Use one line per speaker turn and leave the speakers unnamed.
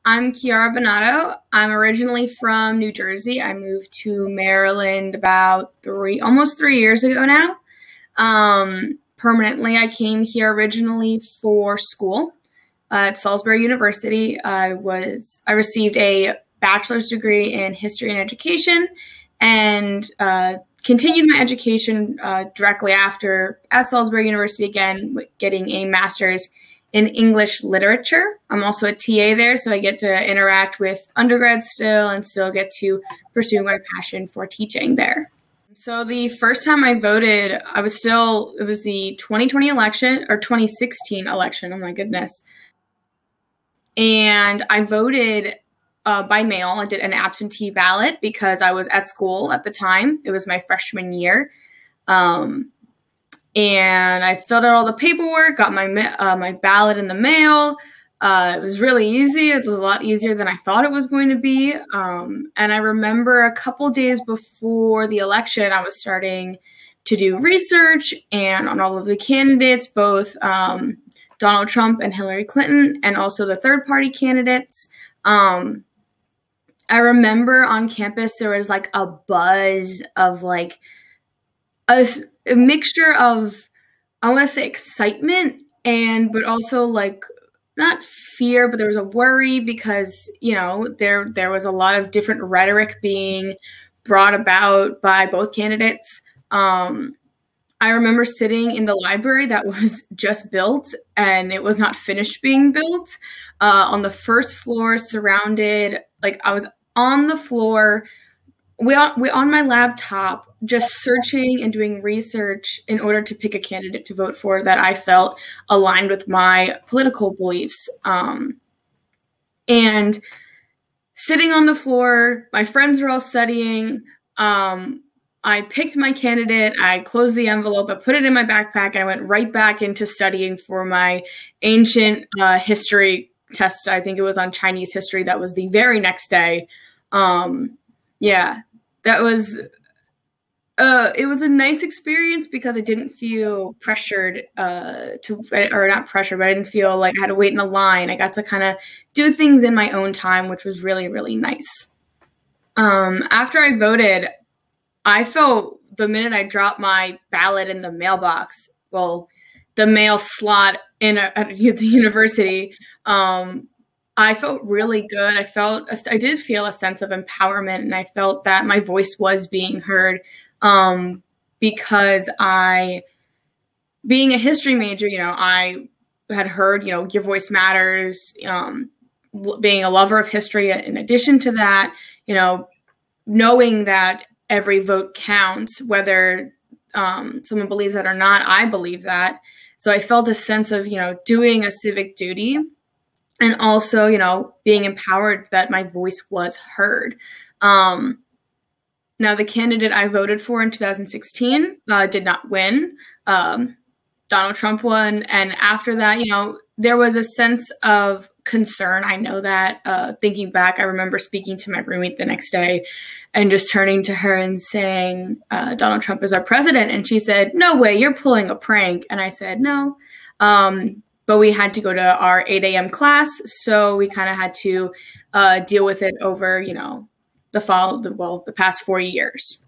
I'm Chiara Benato. I'm originally from New Jersey. I moved to Maryland about almost 3 years ago now. Permanently, I came here originally for school at Salisbury University. I received a bachelor's degree in history and education, and continued my education directly after at Salisbury University again, getting a master's in English literature. I'm also a TA there, so I get to interact with undergrads still and still get to pursue my passion for teaching there. So the first time I voted, it was the 2020 election, or 2016 election, oh my goodness. And I voted by mail. I did an absentee ballot because I was at school at the time. It was my freshman year. And I filled out all the paperwork, got my ballot in the mail. It was really easy. It was a lot easier than I thought it was going to be. And I remember a couple days before the election, I was starting to do research and on all of the candidates, both Donald Trump and Hillary Clinton, and also the third-party candidates. I remember on campus there was like a buzz of like a mixture of, I want to say excitement, but also like not fear, but there was a worry because, there was a lot of different rhetoric being brought about by both candidates. I remember sitting in the library that was just built and it was not finished being built, on the first floor, surrounded, like I was on the floor, we on my laptop, just searching and doing research in order to pick a candidate to vote for that I felt aligned with my political beliefs. And sitting on the floor, my friends were all studying. I picked my candidate, I closed the envelope, I put it in my backpack, and I went right back into studying for my ancient history test. I think it was on Chinese history. That was the very next day. That was, it was a nice experience because I didn't feel pressured not pressured, but I didn't feel like I had to wait in the line. I got to kind of do things in my own time, which was really, really nice. After I voted, I felt the minute I dropped my ballot in the mailbox, the mail slot at the university, I felt really good. I did feel a sense of empowerment, and I felt that my voice was being heard, because being a history major, I had heard, your voice matters, being a lover of history. In addition to that, knowing that every vote counts, whether someone believes that or not, I believe that. So I felt a sense of, doing a civic duty, and also, being empowered that my voice was heard. Now, the candidate I voted for in 2016 did not win. Donald Trump won. And after that, there was a sense of concern. I know that thinking back, I remember speaking to my roommate the next day and just turning to her and saying, Donald Trump is our president. And she said, "No way, you're pulling a prank." And I said, "No." But we had to go to our 8 a.m. class, so we kind of had to deal with it over, the past 4 years.